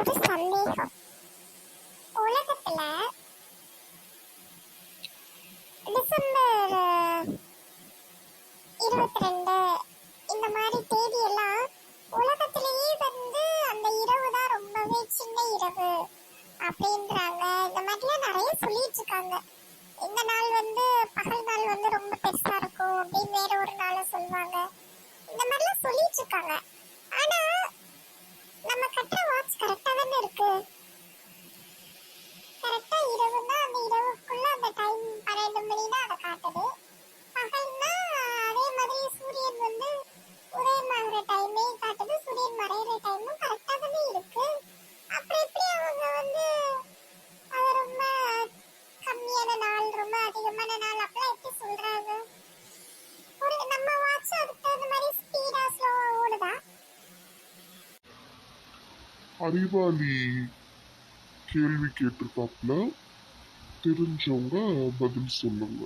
ஒரு சந்தேகம். உலகத்துல டிசம்பர் 22 இந்த மாதிரி தேதி எல்லாம் உலகத்திலேயே அந்த இரவு தான் ரொம்பவே சின்ன இரவு அப்படின்றாங்க. இந்த மாதிரிலாம் நிறைய சொல்லிட்டு இருக்காங்க. இந்த நாள் பகல் நாள் ரொம்ப பெருசா இருக்கும் அப்படின்னு வேற ஒரு நாளை சொல்லுவாங்க. இந்த மாதிரிலாம் சொல்லிட்டு இருக்காங்க. ஆனா நம்ம கட்டுற வாட்ச் கரெக்டா தானே இருக்கு. கரெக்டா இரவுன்னா அந்த இரவுக்குள்ள அந்த டைம் 12 மணினா அதை காட்டுது. பகல்னா அதே மாதிரி சூரியன் உதயமாகிற டைமே காட்டுது, சூரியன் மறையிற டைமும் கரெக்டா தானே இருக்கு. அப்புறம் எப்படி அவங்க அது ரொம்ப கம்மியான நாள் ரொம்ப அதிகமான நாள் அப்பெல்லாம் எப்படி சொல்றாங்க? ஒரு நம்ம வாட்ச் அதுக்கு தகுந்த மாதிரி ஸ்பீடா ஸ்லோவா ஓடுதா? அறிவாளி கேள்வி கேட்டிருக்காப்புல, தெரிஞ்சவங்க பதில் சொல்லுங்க.